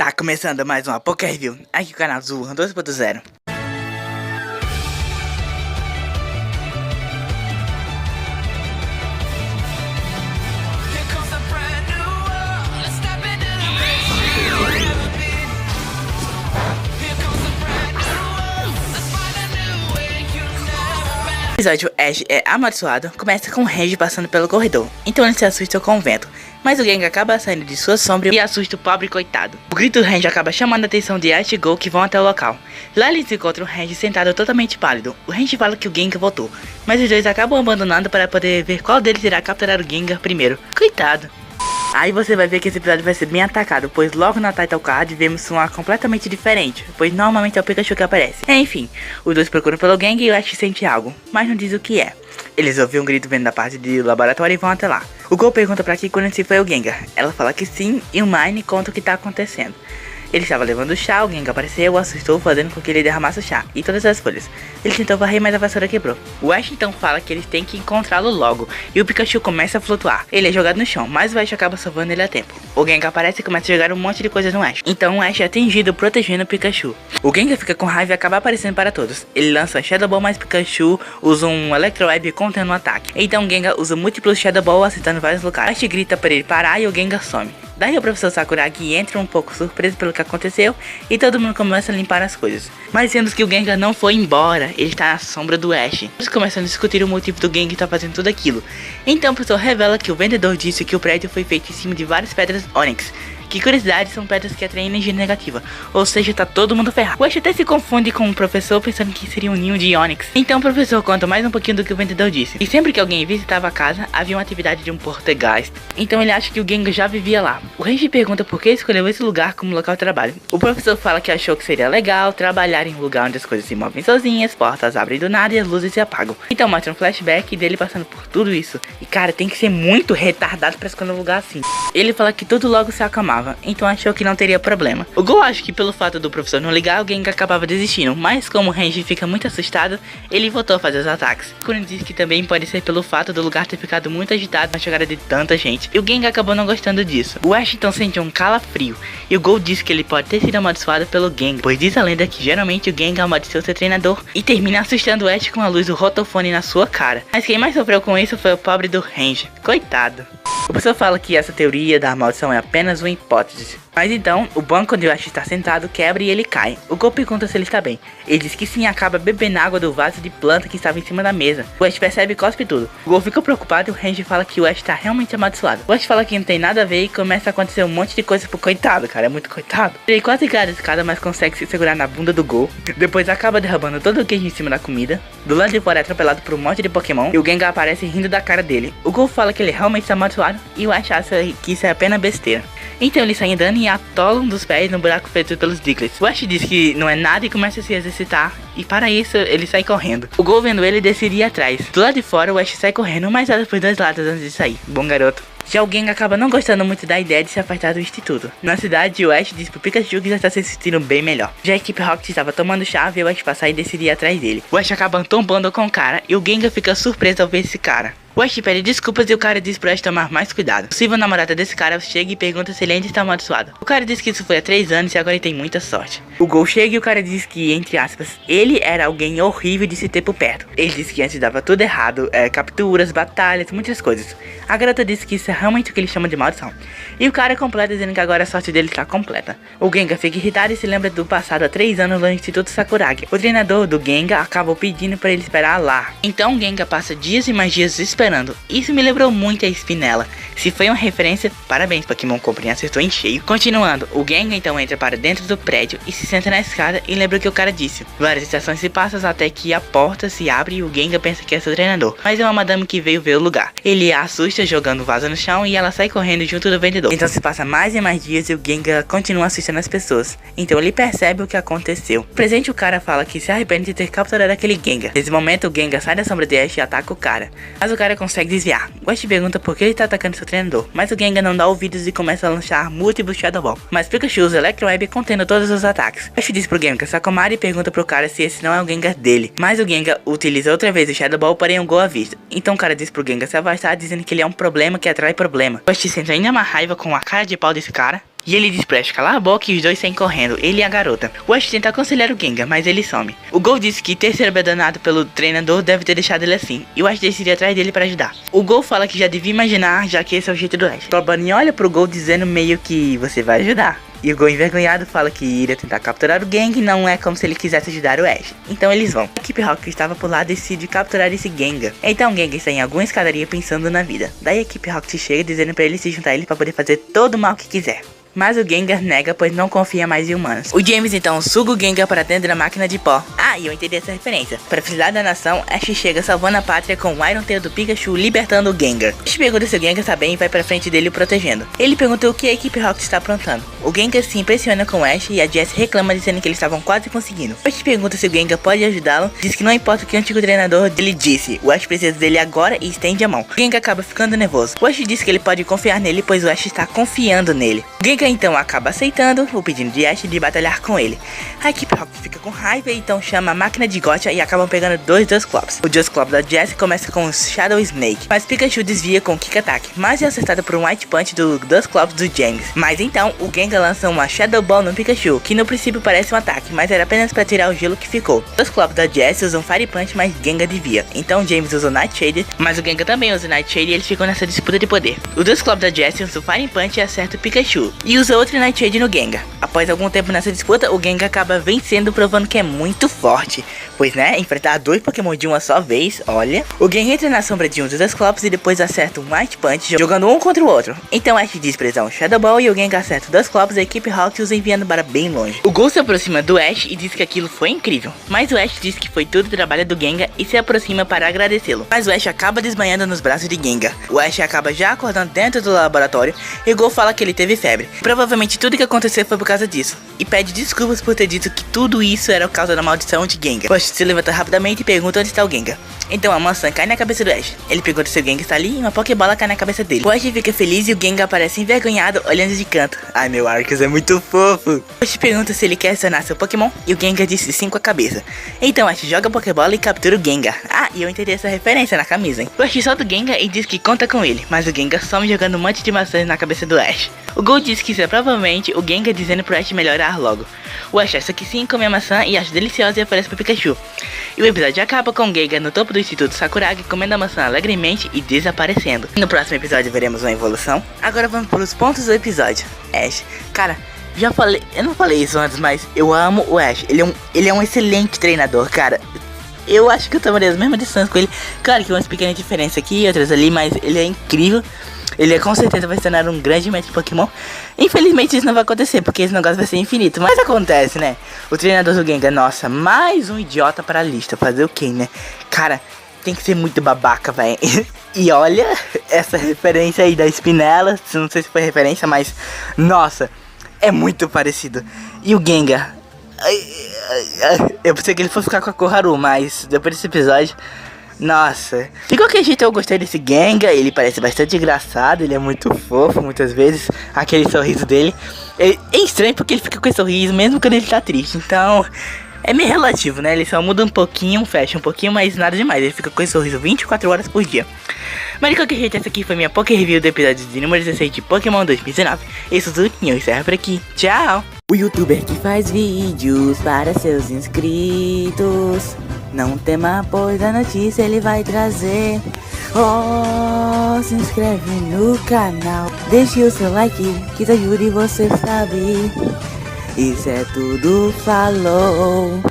Tá começando mais uma Poké Review aqui no canal Azul 2.0. O episódio Ash é amaldiçoado começa com o Range passando pelo corredor, então ele se assusta com o vento, mas o Gengar acaba saindo de sua sombra e assusta o pobre coitado. O grito do Range acaba chamando a atenção de Ash e Go, que vão até o local. Lá eles encontram o Range sentado totalmente pálido. O Range fala que o Gengar voltou, mas os dois acabam abandonando para poder ver qual deles irá capturar o Gengar primeiro. Coitado. Aí você vai ver que esse episódio vai ser bem atacado, pois logo na title card vemos uma completamente diferente, pois normalmente é o Pikachu que aparece. Enfim, os dois procuram pelo Gengar e o Ash sente algo, mas não diz o que é. Eles ouvem um grito vindo da parte do laboratório e vão até lá. O Go pergunta pra Kikuna se foi o Gengar. Ela fala que sim e o Mine conta o que tá acontecendo. Ele estava levando o chá, o Gengar apareceu, o assustou, fazendo com que ele derramasse o chá e todas as folhas. Ele tentou varrer, mas a vassoura quebrou. O Ash então fala que eles têm que encontrá-lo logo, e o Pikachu começa a flutuar. Ele é jogado no chão, mas o Ash acaba salvando ele a tempo. O Gengar aparece e começa a jogar um monte de coisas no Ash. Então o Ash é atingido, protegendo o Pikachu. O Gengar fica com raiva e acaba aparecendo para todos. Ele lança a Shadow Ball, mas Pikachu usa um Electro Web contendo o ataque. Então o Gengar usa múltiplos Shadow Ball acertando vários locais. O Ash grita para ele parar e o Gengar some. Daí o professor Sakuragi entra um pouco surpreso pelo que aconteceu e todo mundo começa a limpar as coisas. Mas sendo que o Gengar não foi embora, ele está na sombra do Ash. Eles começam a discutir o motivo do Gengar estar fazendo tudo aquilo. Então o professor revela que o vendedor disse que o prédio foi feito em cima de várias pedras Onix. Que curiosidade, são pedras que atraem energia negativa, ou seja, tá todo mundo ferrado. O Ash até se confunde com o professor pensando que seria um ninho de Onix. Então o professor conta mais um pouquinho do que o vendedor disse. E sempre que alguém visitava a casa, havia uma atividade de um Poltergeist. Então ele acha que o Gengar já vivia lá. O Range pergunta por que escolheu esse lugar como local de trabalho. O professor fala que achou que seria legal trabalhar em um lugar onde as coisas se movem sozinhas, portas abrem do nada e as luzes se apagam. Então mostra um flashback dele passando por tudo isso. E cara, tem que ser muito retardado pra escolher um lugar assim. Ele fala que tudo logo se acalmava, então achou que não teria problema. O Go acha que pelo fato do professor não ligar, o Gengar acabava desistindo, mas como o Range fica muito assustado, ele voltou a fazer os ataques. Kuren diz que também pode ser pelo fato do lugar ter ficado muito agitado na chegada de tanta gente, e o Gengar acabou não gostando disso. O Ash então sente um calafrio, e o Go diz que ele pode ter sido amaldiçoado pelo Gengar, pois diz a lenda que geralmente o Gengar amaldiçoou seu treinador e termina assustando o Ash com a luz do rotofone na sua cara. Mas quem mais sofreu com isso foi o pobre do Range, coitado. O professor fala que essa teoria da maldição é apenas uma hipótese. Mas então, o banco onde o Ash está sentado quebra e ele cai. O Go pergunta se ele está bem. Ele diz que sim, acaba bebendo água do vaso de planta que estava em cima da mesa. O Ash percebe e cospe tudo. O Go fica preocupado e o Range fala que o Ash está realmente amaldiçoado. O Ash fala que não tem nada a ver e começa a acontecer um monte de coisa pro coitado, cara, é muito coitado. Ele quase cai da escada, mas consegue se segurar na bunda do Go. Depois acaba derrubando todo o queijo em cima da comida. Do lado de fora é atropelado por um monte de Pokémon e o Gengar aparece rindo da cara dele. O Go fala que ele realmente está amaldiçoado e o Ash acha que isso é apenas besteira. Então ele sai andando e atola um dos pés no buraco feito pelos Diglets. O Ash diz que não é nada e começa a se exercitar, e para isso ele sai correndo. O Go vendo ele decide ir atrás. Do lado de fora o Ash sai correndo, mas olha por dois lados antes de sair. Bom garoto. Já o Gengar acaba não gostando muito da ideia de se afastar do instituto. Na cidade, o Ash diz pro Pikachu que já está se sentindo bem melhor. Já a equipe Rocket estava tomando chá, vê o Ash passar e decide ir atrás dele. O Ash acaba tombando com o cara e o Gengar fica surpreso ao ver esse cara. O Ash pede desculpas e o cara diz pro Ash tomar mais cuidado. A possível namorada desse cara chega e pergunta se ele ainda está amaldiçoado. O cara diz que isso foi há 3 anos e agora ele tem muita sorte. O Go chega e o cara diz que, entre aspas, ele era alguém horrível de se ter por perto. Ele diz que antes dava tudo errado, capturas, batalhas, muitas coisas. A garota diz que isso é realmente o que ele chama de maldição. E o cara completa dizendo que agora a sorte dele está completa. O Gengar fica irritado e se lembra do passado há 3 anos no Instituto Sakuragi. O treinador do Gengar acabou pedindo para ele esperar lá. Então o Gengar passa dias e mais dias esperando. Isso me lembrou muito a Spinella. Se foi uma referência, parabéns, Pokémon Company acertou em cheio. Continuando, o Gengar então entra para dentro do prédio e se senta na escada e lembra o que o cara disse. Várias estações se passam até que a porta se abre e o Gengar pensa que é seu treinador, mas é uma madame que veio ver o lugar. Ele a assusta jogando o vaso no chão e ela sai correndo junto do vendedor. Então se passa mais e mais dias e o Gengar continua assustando as pessoas. Então ele percebe o que aconteceu. No presente o cara fala que se arrepende de ter capturado aquele Gengar. Nesse momento o Gengar sai da sombra de Ash e ataca o cara, mas o cara consegue desviar. O Ash pergunta por que ele tá atacando seu treinador, mas o Gengar não dá ouvidos e começa a lançar múltiplos Shadow Ball. Mas Pikachu usa Electro Web contendo todos os ataques. O Ash diz pro Gengar Sakomari e pergunta pro cara se esse não é o Gengar dele, mas o Gengar utiliza outra vez o Shadow Ball, porém um Go à vista. Então o cara diz pro Gengar se afastar, dizendo que ele é um problema que atrai problema. O Ash sente ainda mais raiva com a cara de pau desse cara. E ele diz pra Ash calar a boca e os dois saem correndo, ele e a garota. O Ash tenta aconselhar o Gengar, mas ele some. O Gol diz que ter sido abandonado pelo treinador deve ter deixado ele assim, e o Ash decide ir atrás dele pra ajudar. O Gol fala que já devia imaginar, já que esse é o jeito do Ash. O Bunny olha pro Gol dizendo meio que você vai ajudar. E o Gol envergonhado fala que iria tentar capturar o Gengar e não é como se ele quisesse ajudar o Ash. Então eles vão. A equipe Rocket que estava por lá decide capturar esse Gengar. Então o Gengar está em alguma escadaria pensando na vida. Daí a equipe Rocket chega dizendo pra ele se juntar a ele pra poder fazer todo o mal que quiser. Mas o Gengar nega, pois não confia mais em humanos. O James então suga o Gengar para dentro da máquina de pó. Ah, e eu entendi essa referência. Para felicidade da nação, Ash chega salvando a pátria com o Iron Tail do Pikachu libertando o Gengar. Ash pergunta se o Gengar está bem e vai para frente dele o protegendo. Ele pergunta o que a equipe Rocket está aprontando. O Gengar se impressiona com Ash e a Jess reclama dizendo que eles estavam quase conseguindo. Ash pergunta se o Gengar pode ajudá-lo, diz que não importa o que o antigo treinador dele disse. O Ash precisa dele agora e estende a mão. O Gengar acaba ficando nervoso. O Ash diz que ele pode confiar nele, pois o Ash está confiando nele. O Gengar então acaba aceitando o pedido de Ash de batalhar com ele. A equipe Rocket fica com raiva e então chama a máquina de Gotcha e acabam pegando dois Dusclops. O Dusclop da Jessie começa com o Shadow Snake, mas Pikachu desvia com o Kick Attack, mas é acertado por um White Punch do Dusclops do James. Mas então o Gengar lança uma Shadow Ball no Pikachu, que no princípio parece um ataque, mas era apenas para tirar o gelo que ficou. O Dusclop da Jessie usa um Fire Punch, mas Gengar desvia. Então James usa o Nightshade, mas o Gengar também usa o Nightshade e eles ficam nessa disputa de poder. O Dusclop da Jessie usa o Fire Punch e acerta o Pikachu, e usa outro Nightshade no Gengar. Após algum tempo nessa disputa, o Gengar acaba vencendo, provando que é muito forte. Pois né, enfrentar dois Pokémon de uma só vez, olha. O Gengar entra na sombra de um dos Dusclops e depois acerta um White Punch, jogando um contra o outro. Então Ash despreza um Shadow Ball e o Gengar acerta o Dusclops e a equipe Rocket os enviando para bem longe. O Gol se aproxima do Ash e diz que aquilo foi incrível, mas o Ash diz que foi tudo trabalho do Gengar e se aproxima para agradecê-lo. Mas o Ash acaba desmanhando nos braços de Gengar. O Ash acaba já acordando dentro do laboratório e o Gol fala que ele teve febre. Provavelmente tudo que aconteceu foi por causa disso, e pede desculpas por ter dito que tudo isso era por causa da maldição de Gengar. O Ash se levanta rapidamente e pergunta onde está o Gengar. Então a maçã cai na cabeça do Ash. Ele pergunta se o Gengar está ali e uma Pokébola cai na cabeça dele. O Ash fica feliz e o Gengar aparece envergonhado, olhando de canto. Ai, meu Arceus é muito fofo. O Ash pergunta se ele quer acionar seu Pokémon e o Gengar disse sim com a cabeça. Então Ash joga a Pokébola e captura o Gengar. Ah, e eu entendi essa referência na camisa, hein? O Ash solta o Gengar e diz que conta com ele, mas o Gengar some jogando um monte de maçãs na cabeça do Ash. O Gol diz que isso é provavelmente o Gengar dizendo pro Ash melhorar logo. O Ash acha que sim, come a maçã e acha deliciosa e oferece pro Pikachu. E o episódio acaba com o Gengar no topo do Instituto Sakuragi comendo a maçã alegremente e desaparecendo. No próximo episódio veremos uma evolução. Agora vamos para os pontos do episódio. Ash, cara, já falei, eu não falei isso antes, mas eu amo o Ash. Ele é um excelente treinador, cara. Eu acho que eu tomaria as mesmas distâncias com ele. Claro que umas pequenas diferenças aqui e outras ali, mas ele é incrível. Ele com certeza vai se tornar um grande mestre Pokémon. Infelizmente isso não vai acontecer, porque esse negócio vai ser infinito. Mas acontece, né? O treinador do Gengar, nossa, mais um idiota para a lista. Fazer o quê, né? Cara, tem que ser muito babaca, velho. E olha, essa referência aí da Spinella. Não sei se foi referência, mas nossa, é muito parecido. E o Gengar, eu pensei que ele fosse ficar com a Koharu, mas depois desse episódio, nossa, de qualquer jeito eu gostei desse Gengar. Ele parece bastante engraçado, ele é muito fofo muitas vezes. Aquele sorriso dele é estranho porque ele fica com esse sorriso mesmo quando ele tá triste. Então é meio relativo, né? Ele só muda um pouquinho, fecha um pouquinho, mas nada demais. Ele fica com esse sorriso 24 horas por dia. Mas de qualquer jeito, essa aqui foi minha Poké Review do episódio de número 16 de Pokémon 2019. Esse é o Zuki e eu encerro por aqui. Tchau! O youtuber que faz vídeos para seus inscritos, não tema, pois a notícia ele vai trazer. Oh, se inscreve no canal, deixe o seu like, que isso ajude você, sabe. Isso é tudo, falou!